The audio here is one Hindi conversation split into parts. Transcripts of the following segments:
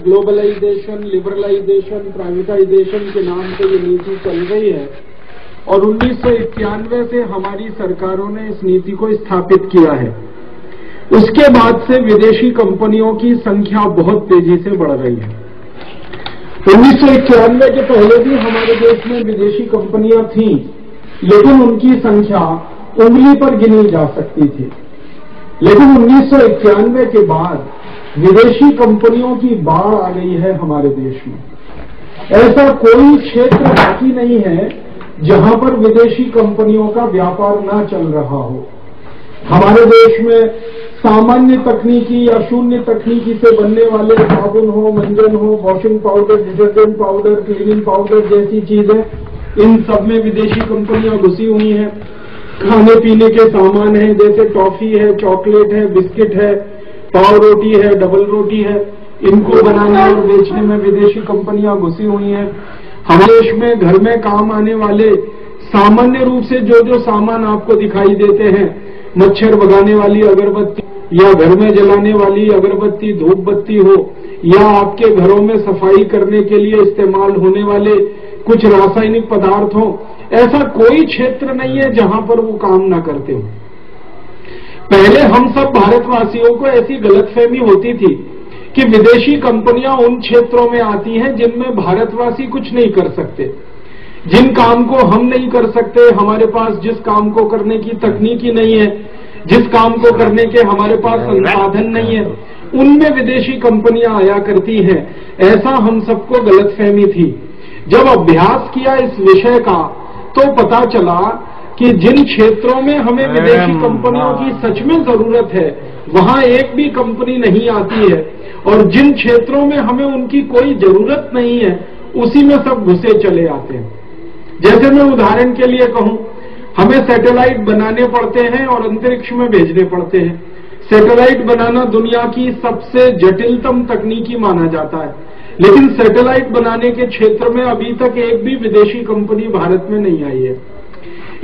ग्लोबलाइजेशन, लिबरलाइजेशन, प्राइवेटाइजेशन के नाम पे ये नीति चल रही है और 1991 से हमारी सरकारों ने इस नीति को स्थापित किया है। उसके बाद से विदेशी कंपनियों की संख्या बहुत तेजी से बढ़ रही है। 1991 के पहले भी हमारे देश में विदेशी कंपनियां थीं, लेकिन उनकी संख्या उंगली पर गिनी जा सकती थी। लेकिन 1991 के बाद विदेशी कंपनियों की बाढ़ आ गई है हमारे देश में। ऐसा कोई क्षेत्र बाकी नहीं है जहां पर विदेशी कंपनियों का व्यापार ना चल रहा हो। हमारे देश में सामान्य तकनीकी या शून्य तकनीकी से बनने वाले साबुन हो, मंजन हो, washing powder, detergent powder, cleaning powder जैसी चीजें, इन सब में विदेशी कंपनियां घुसी हुई हैं। खाने पीने के सामान है, जैसे टॉफी है, चॉकलेट है, बिस्किट है, पाव रोटी है, डबल रोटी है, इनको बनाने और बेचने में विदेशी कंपनियां घुसी हुई हैं। हमारे देश में घर में काम आने वाले सामान्य रूप से जो जो सामान आपको दिखाई देते हैं, मच्छर भगाने वाली अगरबत्ती या घर में जलाने वाली अगरबत्ती, धूप बत्ती हो, या आपके घरों में सफाई करने के लिए इस्तेमाल होने वाले कुछ रासायनिक पदार्थ हो, ऐसा कोई क्षेत्र नहीं है जहां पर वो काम ना करते हो। पहले हम सब भारतवासियों को ऐसी गलतफहमी होती थी कि विदेशी कंपनियां उन क्षेत्रों में आती हैं जिनमें भारतवासी कुछ नहीं कर सकते, जिन काम को हम नहीं कर सकते, हमारे पास जिस काम को करने की तकनीकी नहीं है, जिस काम को करने के हमारे पास संसाधन नहीं है, उनमें विदेशी कंपनियां आया करती हैं। ऐसा हम सबको गलतफहमी थी। जब अभ्यास किया इस विषय का तो पता चला कि जिन क्षेत्रों में हमें विदेशी कंपनियों की सच में जरूरत है, वहां एक भी कंपनी नहीं आती है, और जिन क्षेत्रों में हमें उनकी कोई जरूरत नहीं है, उसी में सब घुसे चले आते हैं। जैसे मैं उदाहरण के लिए कहूं, हमें सैटेलाइट बनाने पड़ते हैं और अंतरिक्ष में भेजने पड़ते हैं। सैटेलाइट बनाना दुनिया की सबसे जटिलतम तकनीकी माना जाता है, लेकिन सैटेलाइट बनाने के क्षेत्र में अभी तक एक भी विदेशी कंपनी भारत में नहीं आई है।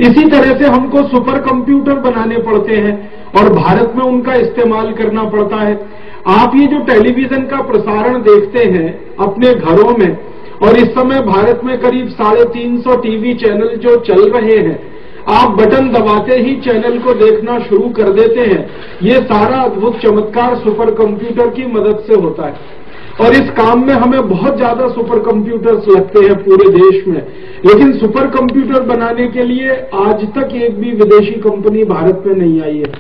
इसी तरह से हमको सुपर कंप्यूटर बनाने पड़ते हैं और भारत में उनका इस्तेमाल करना पड़ता है। आप ये जो टेलीविजन का प्रसारण देखते हैं अपने घरों में, और इस समय भारत में करीब 350 टीवी चैनल जो चल रहे हैं, आप बटन दबाते ही चैनल को देखना शुरू कर देते हैं। ये सारा अद्भुत चमत्कार सुपर कंप्यूटर की मदद से होता है, और इस काम में हमें बहुत ज्यादा सुपर कंप्यूटर्स लगते हैं पूरे देश में। लेकिन सुपर कंप्यूटर बनाने के लिए आज तक एक भी विदेशी कंपनी भारत में नहीं आई है।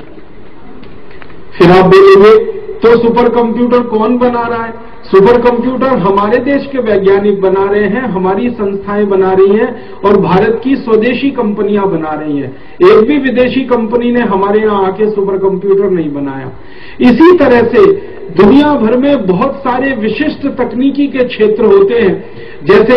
फिर आप बोलेंगे तो सुपर कंप्यूटर कौन बना रहा है? सुपर कंप्यूटर हमारे देश के वैज्ञानिक बना रहे हैं, हमारी संस्थाएं बना रही हैं, और भारत की स्वदेशी कंपनियां बना रही हैं। एक भी विदेशी कंपनी ने हमारे यहां आके सुपर कंप्यूटर नहीं बनाया। इसी तरह से दुनिया भर में बहुत सारे विशिष्ट तकनीकी के क्षेत्र होते हैं, जैसे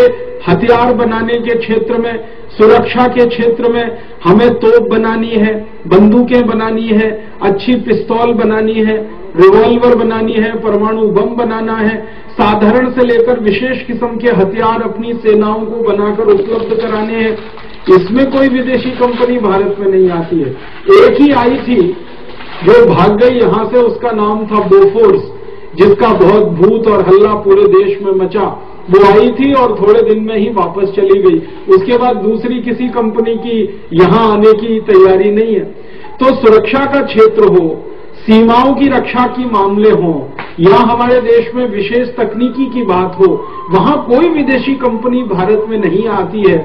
हथियार बनाने के क्षेत्र में, सुरक्षा के क्षेत्र में हमें तोप बनानी है, बंदूकें बनानी है, अच्छी पिस्तौल बनानी है, रिवॉल्वर बनानी है, परमाणु बम बनाना है, साधारण से लेकर विशेष किस्म के हथियार अपनी सेनाओं को बनाकर उपलब्ध कराने हैं। इसमें कोई विदेशी कंपनी भारत में नहीं आती है। एक ही आई थी जो भाग गई यहां से, उसका नाम था बोफोर्स, जिसका बहुत भूत और हल्ला पूरे देश में मचा। वो आई थी और थोड़े दिन में ही वापस चली गई। उसके बाद दूसरी किसी कंपनी की यहां आने की तैयारी नहीं है। तो सुरक्षा का क्षेत्र हो, सीमाओं की रक्षा की मामले हों, या हमारे देश में विशेष तकनीकी की बात हो, वहां कोई विदेशी कंपनी भारत में नहीं आती है।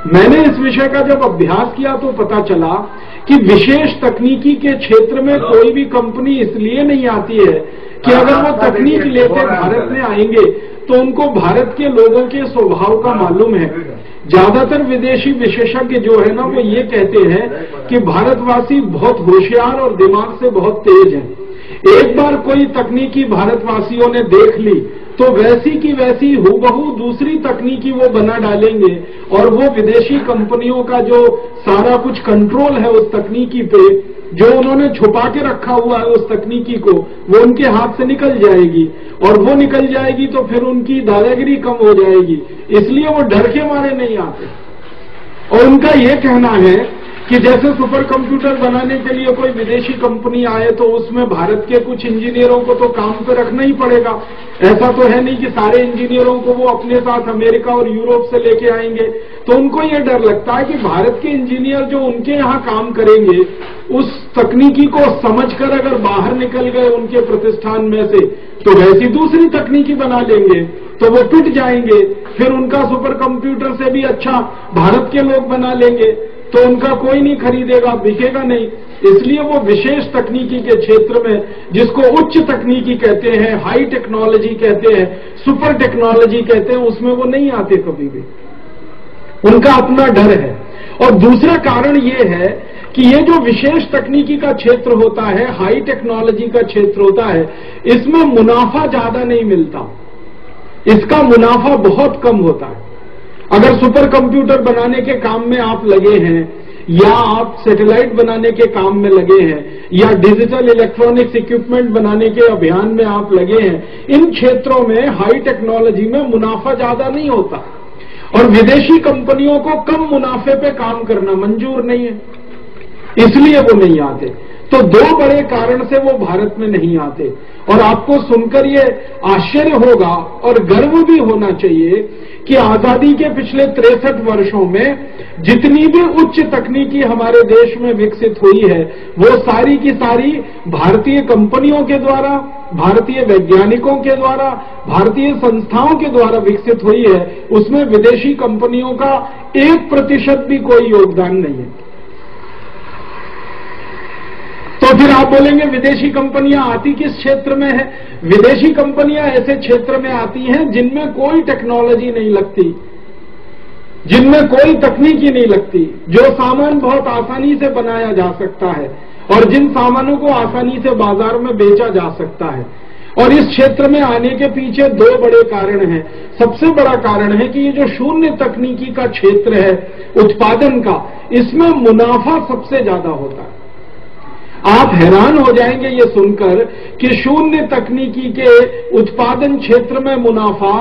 मैंने इस विषय का जब अभ्यास किया तो पता चला कि विशेष तकनीकी के क्षेत्र में कोई भी कंपनी इसलिए नहीं आती है कि अगर वो तकनीक लेते भारत में आएंगे तो उनको भारत के लोगों के स्वभाव का मालूम है। ज्यादातर विदेशी विशेषज्ञ जो है ना, वो ये कहते हैं कि भारतवासी बहुत होशियार और दिमाग से बहुत तेज हैं। एक बार कोई तकनीकी भारतवासियों ने देख ली तो वैसी की वैसी हूबहू दूसरी तकनीकी वो बना डालेंगे, और वो विदेशी कंपनियों का जो सारा कुछ कंट्रोल है उस तकनीकी पे, जो उन्होंने छुपा के रखा हुआ है उस तकनीकी को, वो उनके हाथ से निकल जाएगी, और वो निकल जाएगी तो फिर उनकी दादागिरी कम हो जाएगी। इसलिए वो डर के मारे नहीं आते। और उनका ये कहना है कि जैसे सुपर कंप्यूटर बनाने के लिए कोई विदेशी कंपनी आए तो उसमें भारत के कुछ इंजीनियरों को तो काम पे रखना ही पड़ेगा। ऐसा तो है नहीं कि सारे इंजीनियरों को वो अपने साथ अमेरिका और यूरोप से लेके आएंगे। तो उनको ये डर लगता है कि भारत के इंजीनियर जो उनके यहाँ काम करेंगे, उस तकनीकी को समझकर अगर बाहर निकल गए उनके प्रतिष्ठान में से तो वैसी दूसरी तकनीकी बना लेंगे तो वो पिट जाएंगे। फिर उनका सुपर कंप्यूटर से भी अच्छा भारत के लोग बना लेंगे तो उनका कोई नहीं खरीदेगा, बिकेगा नहीं। इसलिए वो विशेष तकनीकी के क्षेत्र में, जिसको उच्च तकनीकी कहते हैं, हाई टेक्नोलॉजी कहते हैं, सुपर टेक्नोलॉजी कहते हैं, उसमें वो नहीं आते कभी भी। उनका अपना डर है। और दूसरा कारण ये है कि ये जो विशेष तकनीकी का क्षेत्र होता है, हाई टेक्नोलॉजी का क्षेत्र होता है, इसमें मुनाफा ज्यादा नहीं मिलता। इसका मुनाफा बहुत कम होता है। अगर सुपर कंप्यूटर बनाने के काम में आप लगे हैं, या आप सैटेलाइट बनाने के काम में लगे हैं, या डिजिटल इलेक्ट्रॉनिक्स इक्विपमेंट बनाने के अभियान में आप लगे हैं, इन क्षेत्रों में हाई टेक्नोलॉजी में मुनाफा ज्यादा नहीं होता और विदेशी कंपनियों को कम मुनाफे पे काम करना मंजूर नहीं है, इसलिए वो नहीं आते। तो दो बड़े कारण से वो भारत में नहीं आते। और आपको सुनकर ये आश्चर्य होगा और गर्व भी होना चाहिए कि आजादी के पिछले 63 वर्षों में जितनी भी उच्च तकनीकी हमारे देश में विकसित हुई है, वो सारी की सारी भारतीय कंपनियों के द्वारा, भारतीय वैज्ञानिकों के द्वारा, भारतीय संस्थाओं के द्वारा विकसित हुई है। उसमें विदेशी कंपनियों का 1% भी कोई योगदान नहीं है। तो फिर आप बोलेंगे विदेशी कंपनियां आती किस क्षेत्र में है? विदेशी कंपनियां ऐसे क्षेत्र में आती हैं जिनमें कोई टेक्नोलॉजी नहीं लगती, जिनमें कोई तकनीकी नहीं लगती, जो सामान बहुत आसानी से बनाया जा सकता है और जिन सामानों को आसानी से बाजार में बेचा जा सकता है। और इस क्षेत्र में आने के पीछे दो बड़े कारण हैं। सबसे बड़ा कारण है कि ये जो शून्य तकनीकी का क्षेत्र है उत्पादन का, इसमें मुनाफा सबसे ज्यादा होता है। आप हैरान हो जाएंगे ये सुनकर कि शून्य तकनीकी के उत्पादन क्षेत्र में मुनाफा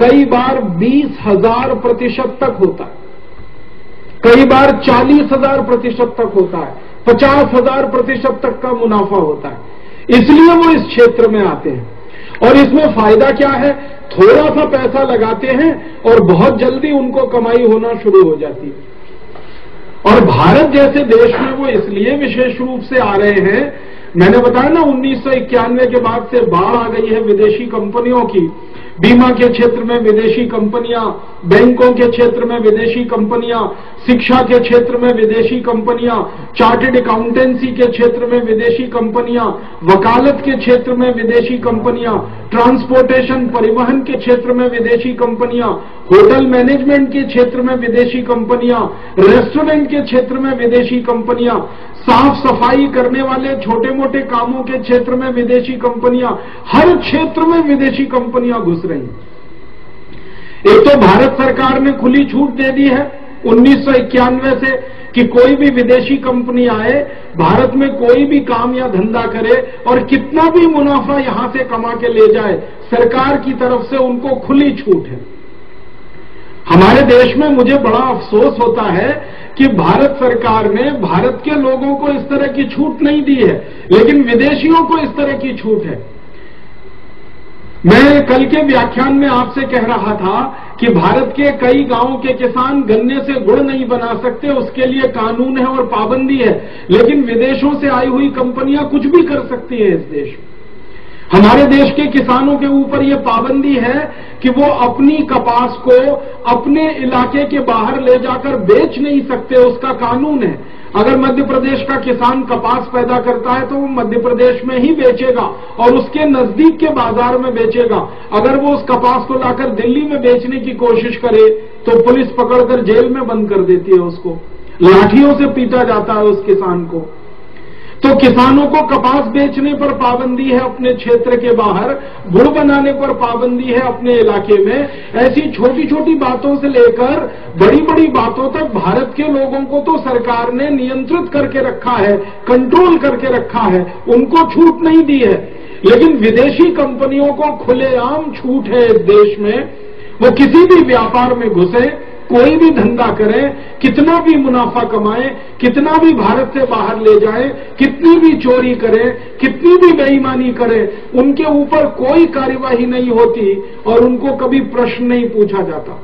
कई बार 20,000% तक होता है, कई बार 40,000% तक होता है, 50,000% तक का मुनाफा होता है। इसलिए वो इस क्षेत्र में आते हैं। और इसमें फायदा क्या है? थोड़ा सा पैसा लगाते हैं और बहुत जल्दी उनको कमाई होना शुरू हो जाती है। और भारत जैसे देश में वो इसलिए विशेष रूप से आ रहे हैं, मैंने बताया ना 1991 के बाद से बाढ़ आ गई है विदेशी कंपनियों की। बीमा के क्षेत्र में विदेशी कंपनियां, बैंकों के क्षेत्र में विदेशी कंपनियां, शिक्षा के क्षेत्र में विदेशी कंपनियां, चार्टर्ड अकाउंटेंसी के क्षेत्र में विदेशी कंपनियां, वकालत के क्षेत्र में विदेशी कंपनियां, ट्रांसपोर्टेशन परिवहन के क्षेत्र में विदेशी कंपनियां, होटल मैनेजमेंट के क्षेत्र में विदेशी कंपनियां, रेस्टोरेंट के क्षेत्र में विदेशी कंपनियां, साफ सफाई करने वाले छोटे मोटे कामों के क्षेत्र में विदेशी कंपनियां, हर क्षेत्र में विदेशी कंपनियां घुस रही हैं। एक तो भारत सरकार ने खुली छूट दे दी है 1991 से कि कोई भी विदेशी कंपनी आए, भारत में कोई भी काम या धंधा करे और कितना भी मुनाफा यहां से कमा के ले जाए, सरकार की तरफ से उनको खुली छूट है। हमारे देश में मुझे बड़ा अफसोस होता है कि भारत सरकार ने भारत के लोगों को इस तरह की छूट नहीं दी है, लेकिन विदेशियों को इस तरह की छूट है। मैं कल के व्याख्यान में आपसे कह रहा था कि भारत के कई गांवों के किसान गन्ने से गुड़ नहीं बना सकते, उसके लिए कानून है और पाबंदी है, लेकिन विदेशों से आई हुई कंपनियां कुछ भी कर सकती है इस देश में। हमारे देश के किसानों के ऊपर यह पाबंदी है कि वो अपनी कपास को अपने इलाके के बाहर ले जाकर बेच नहीं सकते, उसका कानून है। अगर मध्य प्रदेश का किसान कपास पैदा करता है तो वो मध्य प्रदेश में ही बेचेगा और उसके नजदीक के बाजार में बेचेगा। अगर वो उस कपास को लाकर दिल्ली में बेचने की कोशिश करे तो पुलिस पकड़कर जेल में बंद कर देती है, उसको लाठियों से पीटा जाता है उस किसान को। तो किसानों को कपास बेचने पर पाबंदी है अपने क्षेत्र के बाहर, गुड़ बनाने पर पाबंदी है अपने इलाके में। ऐसी छोटी छोटी बातों से लेकर बड़ी बड़ी बातों तक भारत के लोगों को तो सरकार ने नियंत्रित करके रखा है, कंट्रोल करके रखा है, उनको छूट नहीं दी है। लेकिन विदेशी कंपनियों को खुलेआम छूट है इस देश में, वो किसी भी व्यापार में घुसे कोई भी धंधा करें, कितना भी मुनाफा कमाए, कितना भी भारत से बाहर ले जाए, कितनी भी चोरी करे, कितनी भी बेईमानी करे, उनके ऊपर कोई कार्यवाही नहीं होती और उनको कभी प्रश्न नहीं पूछा जाता।